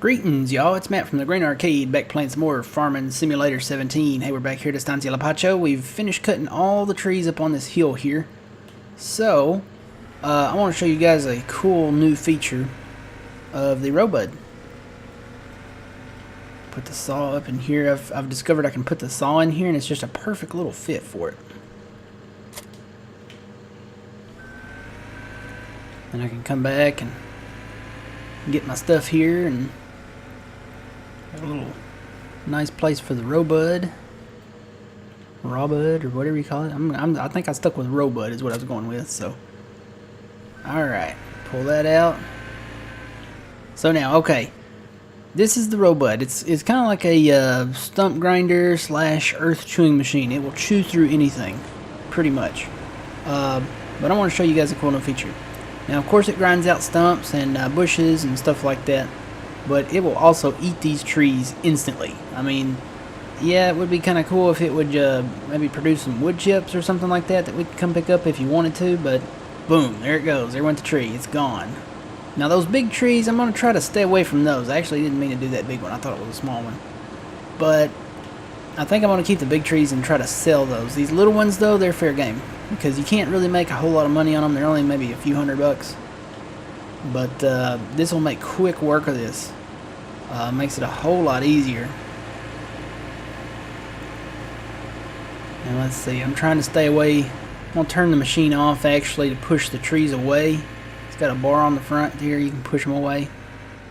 Greetings, y'all. It's Matt from the Green Arcade, back playing some more Farming Simulator 17. Hey, we're back here at Estancia Lapacho. We've finished cutting all the trees up on this hill here. So, I want to show you guys a cool new feature of the Robud. Put the saw up in here. I've discovered I can put the saw in here, and it's just a perfect little fit for it. And I can come back and get my stuff here, and got a little nice place for the Robud, or whatever you call it. I think I stuck with Robud is what I was going with. So, all right, pull that out. So now, okay, this is the Robud. It's kind of like a stump grinder slash earth chewing machine. It will chew through anything, pretty much. But I want to show you guys a cool new feature. Now, of course, it grinds out stumps and bushes and stuff like that, but it will also eat these trees instantly. I mean, yeah, it would be kind of cool if it would maybe produce some wood chips or something like that we could come pick up if you wanted to, but boom, there it goes. There went the tree. It's gone. Now, those big trees, I'm going to try to stay away from those. I actually didn't mean to do that big one. I thought it was a small one. But I think I'm going to keep the big trees and try to sell those. These little ones, though, they're fair game, because you can't really make a whole lot of money on them. They're only maybe a few $100. But this will make quick work of this. Makes it a whole lot easier. And let's see, I'm trying to stay away. I'm going to turn the machine off, actually, to push the trees away. It's got a bar on the front here. You can push them away.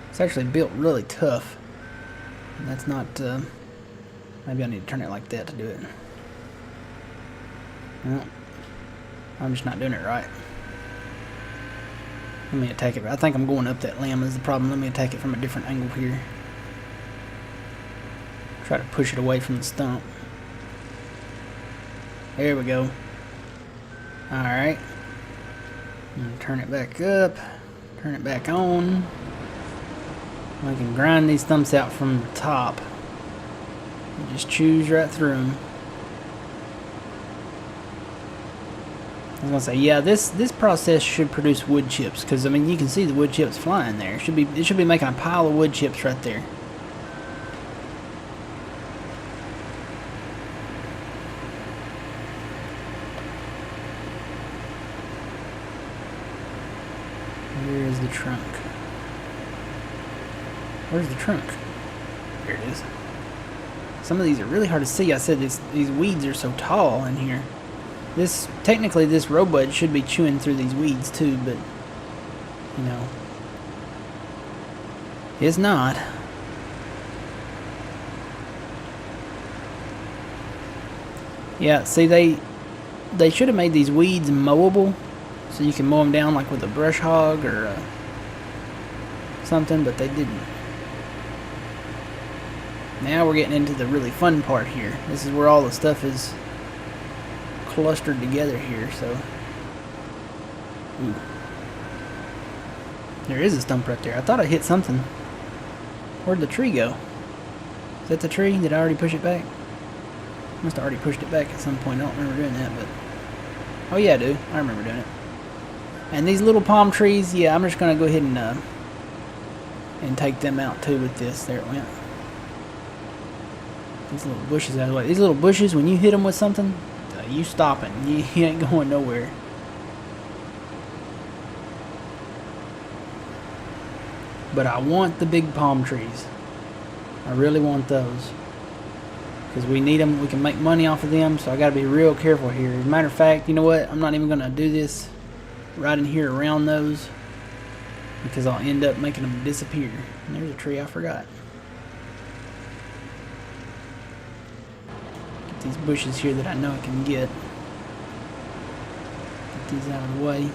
It's actually built really tough. That's not... maybe I need to turn it like that to do it. Well, I'm just not doing it right. Let me attack it. I think I'm going up that limb is the problem. Let me attack it from a different angle here. Try to push it away from the stump. There we go. Alright. Turn it back up. Turn it back on. I can grind these stumps out from the top. And just chews right through them. I was gonna say, yeah, this process should produce wood chips, because I mean you can see the wood chips flying there. It should be making a pile of wood chips right there. Where is the trunk? Where's the trunk? There it is. Some of these are really hard to see. I said these weeds are so tall in here. Technically this Robud should be chewing through these weeds too, but you know, it's not. Yeah, see, they should have made these weeds mowable, so you can mow them down like with a brush hog or something, but they didn't. Now we're getting into the really fun part here. This is where all the stuff is clustered together here, so. Ooh. There is a stump right there. I thought I hit something. Where'd the tree go? Is that the tree? Did I already push it back? Must have already pushed it back at some point. I don't remember doing that, but... Oh yeah, I do. I remember doing it. And these little palm trees, yeah, I'm just going to go ahead and take them out too with this. There it went. These little bushes out of the way. These little bushes, when you hit them with something, you stopping. You ain't going nowhere. But I want the big palm trees. I really want those. Because we need them. We can make money off of them. So I got to be real careful here. As a matter of fact, you know what? I'm not even going to do this right in here around those. Because I'll end up making them disappear. And there's a tree I forgot. These bushes here that I know I can get these out of the way.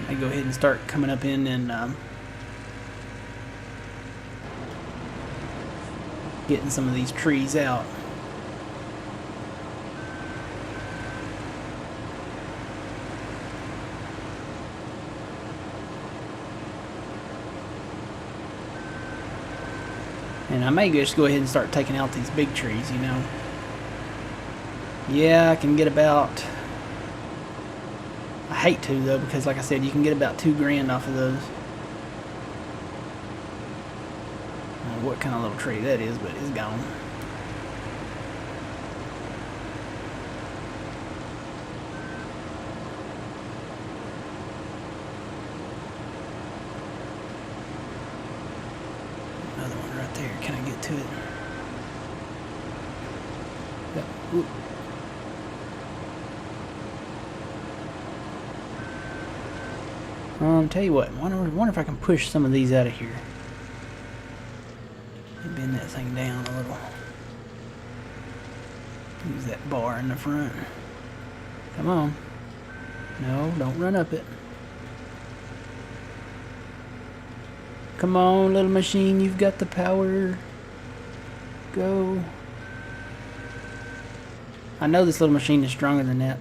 I go ahead and start coming up in and getting some of these trees out. And I may just go ahead and start taking out these big trees, you know. Yeah, I can get about... I hate to, though, because like I said, you can get about $2 grand off of those. I don't know what kind of little tree that is, but it's gone. Another one right there. Can I get to it? Yep. Ooh. Tell you what, wonder if I can push some of these out of here. Bend that thing down a little. Use that bar in the front. Come on. No, don't run up it. Come on, little machine, you've got the power. Go. I know this little machine is stronger than that.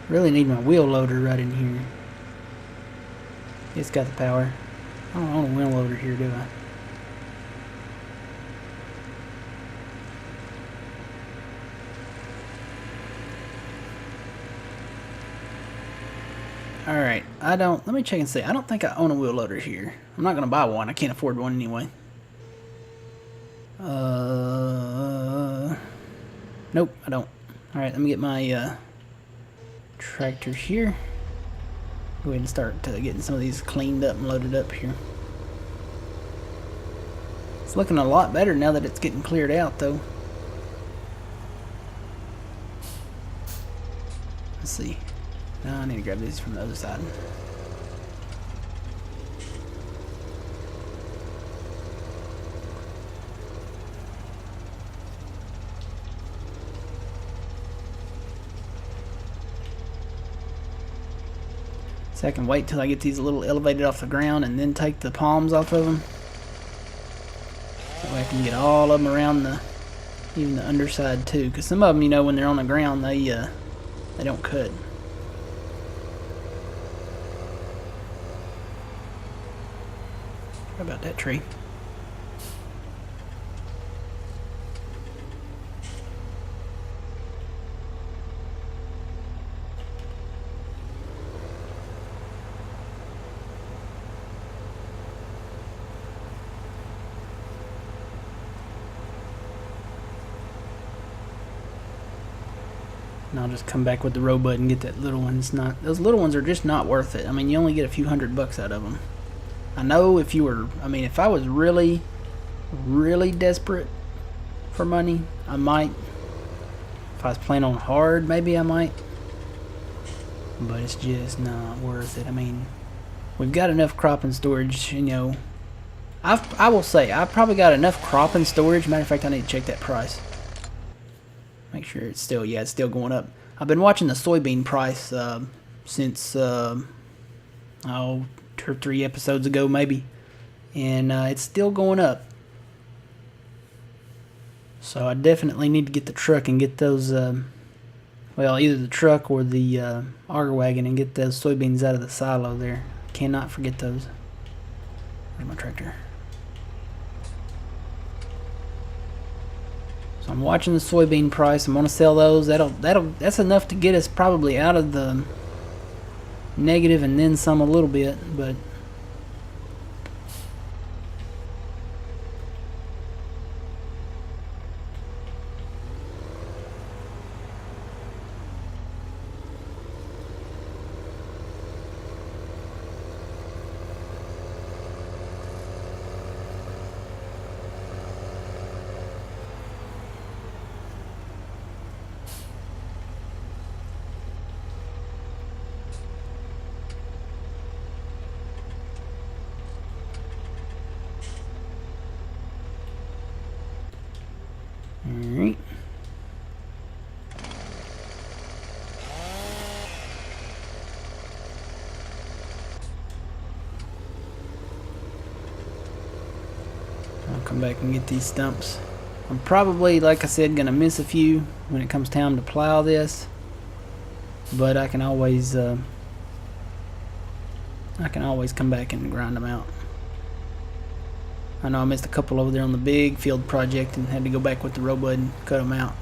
Really need my wheel loader right in here. It's got the power. I don't own a wheel loader here, do I? Alright, let me check and see. I don't think I own a wheel loader here. I'm not going to buy one. I can't afford one anyway. Nope, I don't. Alright, let me get my tractor here. Go ahead and start getting some of these cleaned up and loaded up here. It's looking a lot better now that it's getting cleared out, though. Let's see. Now I need to grab these from the other side. So I can wait till I get these a little elevated off the ground and then take the palms off of them. That way I can get all of them around even the underside too. Because some of them, you know, when they're on the ground, they don't cut. How about that tree? And I'll just come back with the robot and get that little one. Those little ones are just not worth it. I mean, you only get a few $100 out of them. I know if I was really, really desperate for money, I might. If I was playing on hard, maybe I might. But it's just not worth it. I mean, we've got enough crop and storage, you know. I will say, I've probably got enough crop and storage. Matter of fact, I need to check that price. Make sure it's still, yeah, it's still going up. I've been watching the soybean price since, 2 or 3 episodes ago, maybe. And it's still going up. So I definitely need to get the truck and get those, well, either the truck or the auger wagon and get those soybeans out of the silo there. Cannot forget those. Where's my tractor? So I'm watching the soybean price. I'm gonna sell those. That's enough to get us probably out of the negative and then some a little bit, but alright. I'll come back and get these stumps. I'm probably, like I said, gonna miss a few when it comes time to plow this, but I can always come back and grind them out. I know I missed a couple over there on the big field project and had to go back with the robot and cut them out.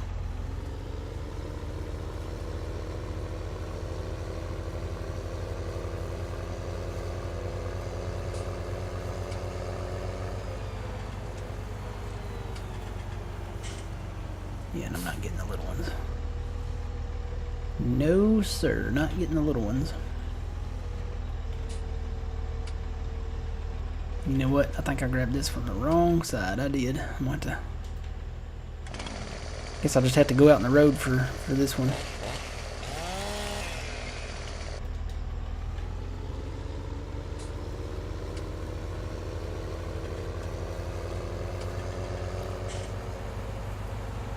Yeah, and I'm not getting the little ones. No, sir, not getting the little ones. You know what? I think I grabbed this from the wrong side. I did. I'm going to... Guess I'll just have to go out in the road for this one.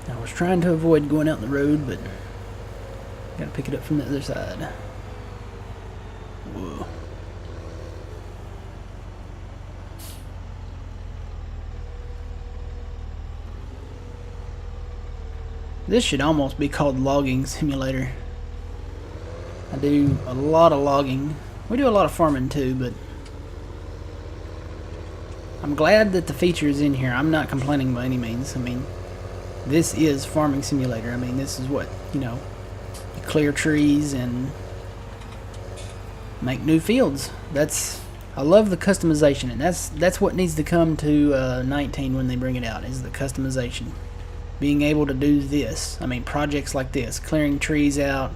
I was trying to avoid going out in the road, but gotta pick it up from the other side. Whoa. This should almost be called Logging Simulator. I do a lot of logging. We do a lot of farming too, but I'm glad that the feature is in here. I'm not complaining by any means. I mean, this is Farming Simulator. I mean, this is what, you know, you clear trees and make new fields. I love the customization, and that's what needs to come to 19 when they bring it out, is the customization. Being able to do this. I mean, projects like this, clearing trees out,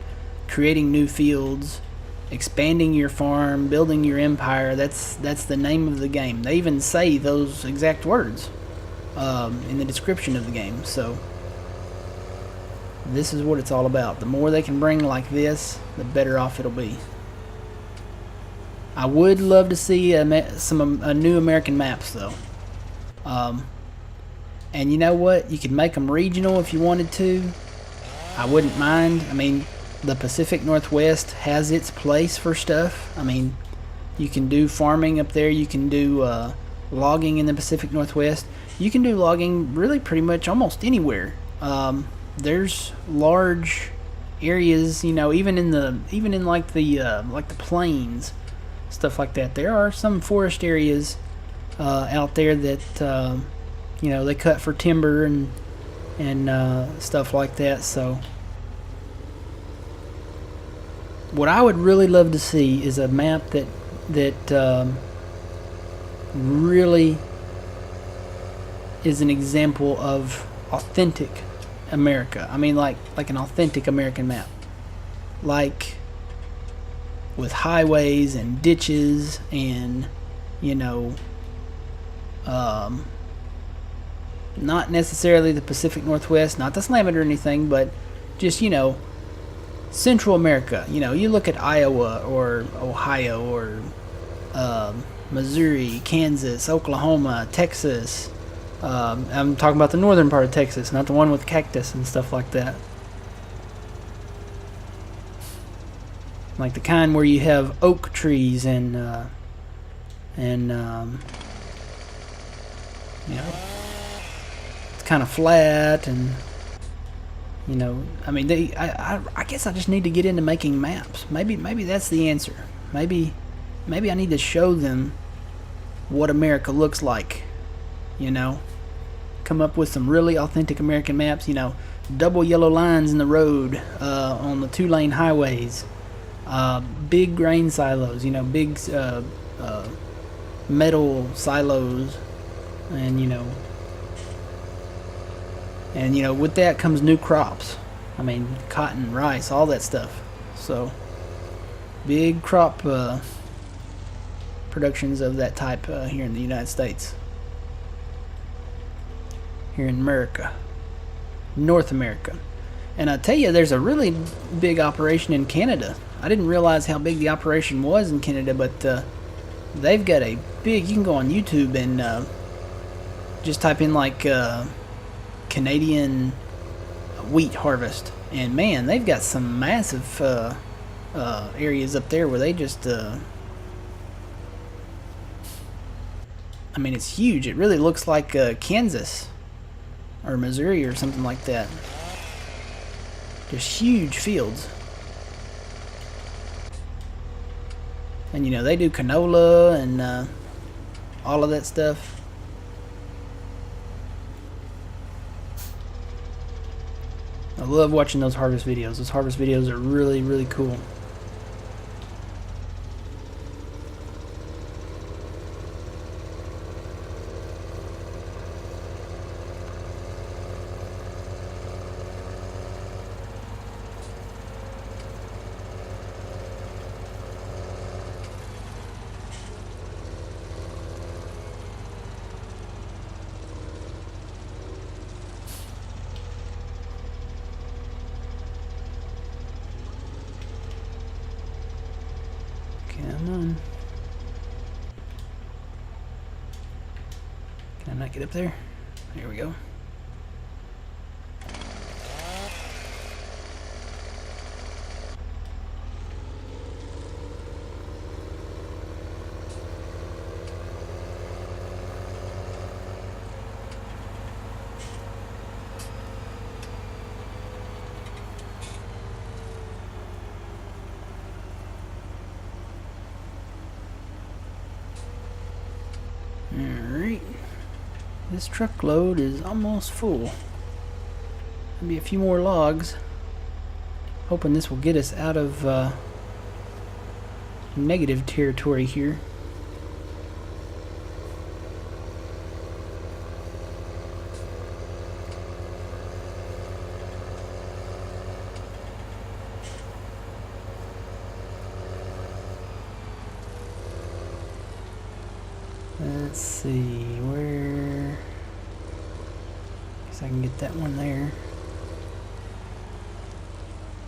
creating new fields, expanding your farm, building your empire. That's the name of the game. They even say those exact words in the description of the game. So this is what it's all about. The more they can bring like this, the better off it'll be. I would love to see a new American maps though. And you know what? You could make them regional if you wanted to. I wouldn't mind. I mean, the Pacific Northwest has its place for stuff. I mean, you can do farming up there. You can do logging in the Pacific Northwest. You can do logging really pretty much almost anywhere. There's large areas, you know, even in like the plains, stuff like that. There are some forest areas out there that you know, they cut for timber and stuff like that. So what I would really love to see is a map that really is an example of authentic America. I mean, like an authentic American map, like with highways and ditches and, you know, not necessarily the Pacific Northwest, not to slam it or anything, but just, you know, Central America. You know, you look at Iowa or Ohio or Missouri, Kansas, Oklahoma, Texas. I'm talking about the northern part of Texas, not the one with cactus and stuff like that. Like the kind where you have oak trees and you know, kind of flat, and you know, I mean, I guess I just need to get into making maps. Maybe that's the answer. Maybe I need to show them what America looks like. You know, come up with some really authentic American maps. You know, double yellow lines in the road on the 2-lane highways, big grain silos. You know, big metal silos, and you know. And, you know, with that comes new crops. I mean, cotton, rice, all that stuff. So, big crop productions of that type here in the United States. Here in America. North America. And I tell you, there's a really big operation in Canada. I didn't realize how big the operation was in Canada, but they've got a big... You can go on YouTube and just type in, like... Canadian wheat harvest, and man, they've got some massive areas up there where they just I mean, it's huge. It really looks like Kansas or Missouri or something like that. Just huge fields. And you know, they do canola and all of that stuff. I love watching those harvest videos. Those harvest videos are really, really cool. Come on. Can I not get up there? Here we go. Alright. This truckload is almost full. Maybe a few more logs. Hoping this will get us out of negative territory here. Let's see, where... Guess I can get that one there.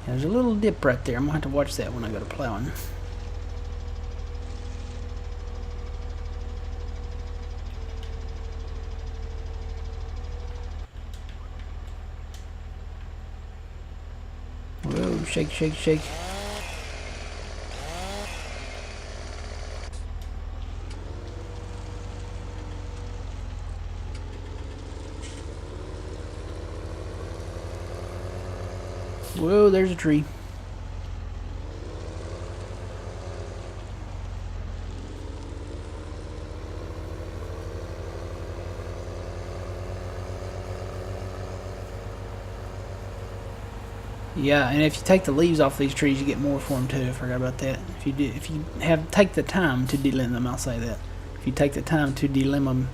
There's a little dip right there. I'm gonna have to watch that when I go to plowing. Whoa, shake, shake, shake. Whoa, there's a tree. Yeah, and if you take the leaves off these trees, you get more for them too. I forgot about that. If you take the time to delimb them, I'll say that. If you take the time to delimb them,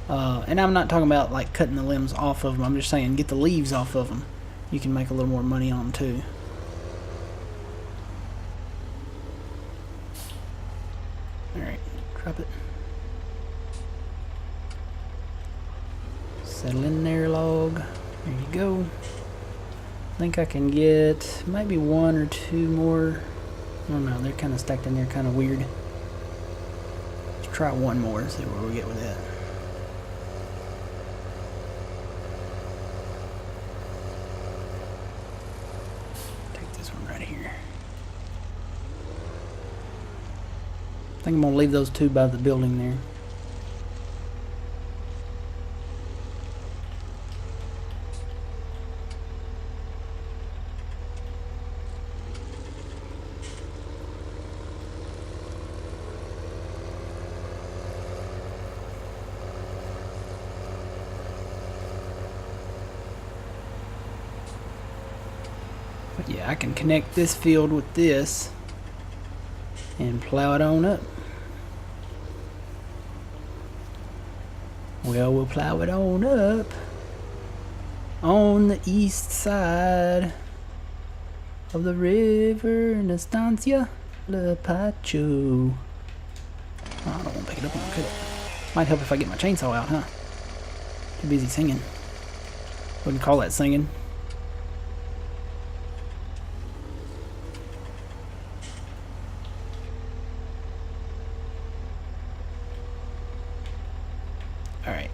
and I'm not talking about like cutting the limbs off of them. I'm just saying get the leaves off of them. You can make a little more money on them too. Alright, drop it. Settle in there, log. There you go. I think I can get maybe one or two more. I don't know, they're kind of stacked in there kind of weird. Let's try one more and see where we get with that. I think I'm going to leave those two by the building there. But yeah, I can connect this field with this and plow it on up. Well, we'll plow it on up on the east side of the river in Estancia Lapacho. Oh, I don't want to pick it up when I cut it. Might help if I get my chainsaw out, huh? Too busy singing. Wouldn't call that singing. Alright.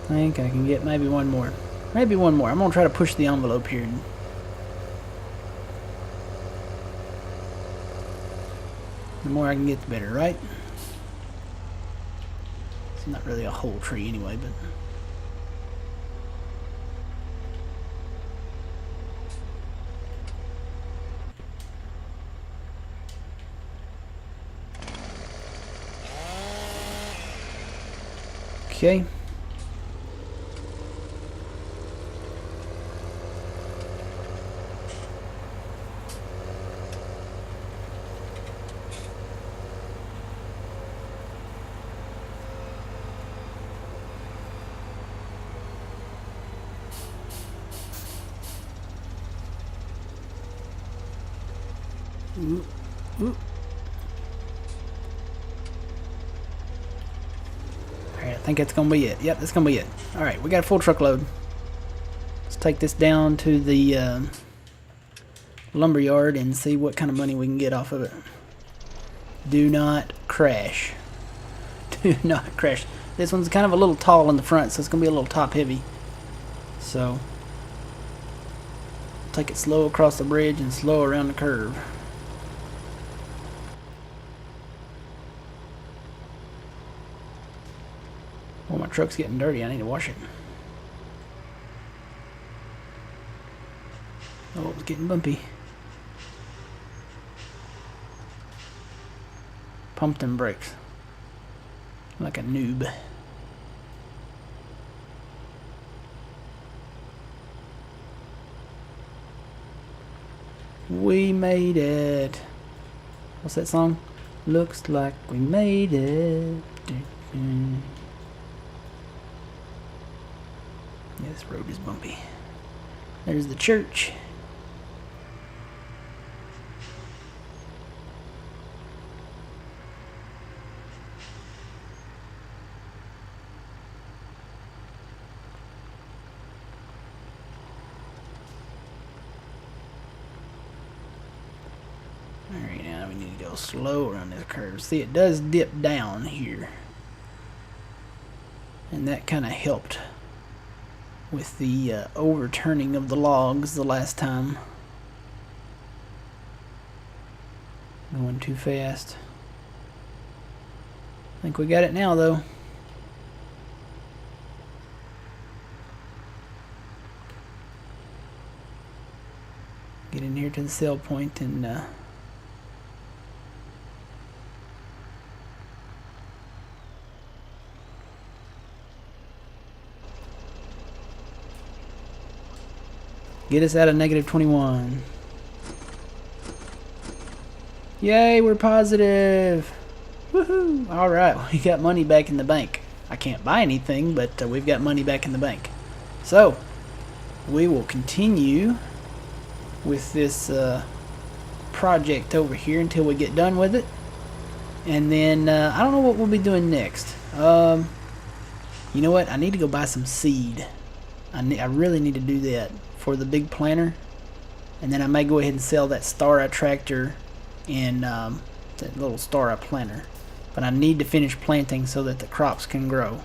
I think I can get maybe one more. Maybe one more. I'm going to try to push the envelope here. The more I can get, the better, right? It's not really a whole tree anyway, but... Okay. Ooh, ooh. Alright, I think that's gonna be it. Yep, that's gonna be it. Alright, we got a full truckload. Let's take this down to the lumber yard and see what kind of money we can get off of it. Do not crash. Do not crash. This one's kind of a little tall in the front, so it's gonna be a little top heavy. So take it slow across the bridge and slow around the curve. Well, my truck's getting dirty. I need to wash it. Oh, it's getting bumpy. Pumped them brakes. Like a noob. We made it. What's that song? Looks like we made it. Yeah, this road is bumpy. There's the church. Alright, now we need to go slow around this curve. See, it does dip down here. And that kind of helped with the overturning of the logs the last time. Going too fast. I think we got it now, though. Get in here to the sell point and get us out of negative 21. Yay, we're positive. Woohoo! Alright, we got money back in the bank. I can't buy anything, but we've got money back in the bank. So, we will continue with this project over here until we get done with it. And then, I don't know what we'll be doing next. You know what? I need to go buy some seed. I really need to do that for the big planter, and then I may go ahead and sell that Stara tractor and that little Stara planter. But I need to finish planting so that the crops can grow,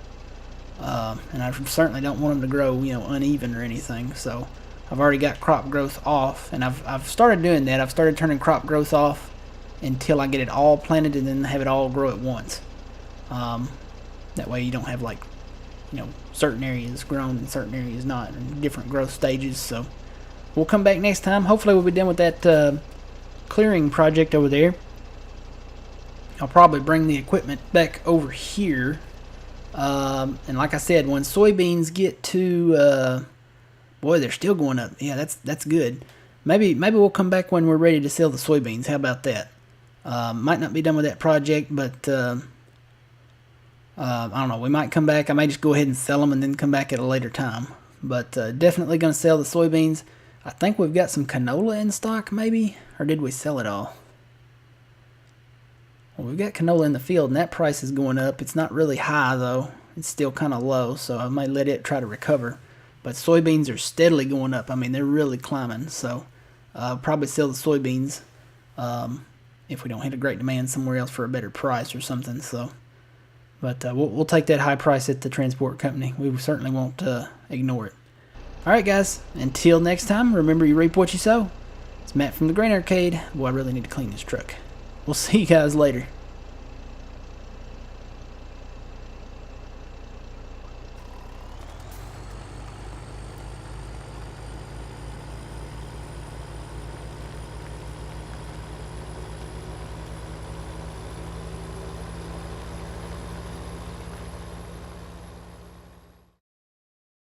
and I certainly don't want them to grow, you know, uneven or anything. So I've already got crop growth off, and I've started doing that. I've started turning crop growth off until I get it all planted, and then have it all grow at once. That way you don't have, like, you know, certain areas grown and certain areas not, and different growth stages. So we'll come back next time. Hopefully we'll be done with that clearing project over there. I'll probably bring the equipment back over here. And like I said, when soybeans get to boy, they're still going up. Yeah, that's good. Maybe we'll come back when we're ready to sell the soybeans. How about that? Might not be done with that project, but I don't know. We might come back. I may just go ahead and sell them and then come back at a later time. But definitely going to sell the soybeans. I think we've got some canola in stock, maybe? Or did we sell it all? Well, we've got canola in the field, and that price is going up. It's not really high, though. It's still kind of low, so I might let it try to recover. But soybeans are steadily going up. I mean, they're really climbing. So I'll probably sell the soybeans if we don't hit a great demand somewhere else for a better price or something. So. But we'll take that high price at the transport company. We certainly won't ignore it. Alright guys, until next time, remember you reap what you sow. It's Matt from the Grain Arcade. Boy, I really need to clean this truck. We'll see you guys later.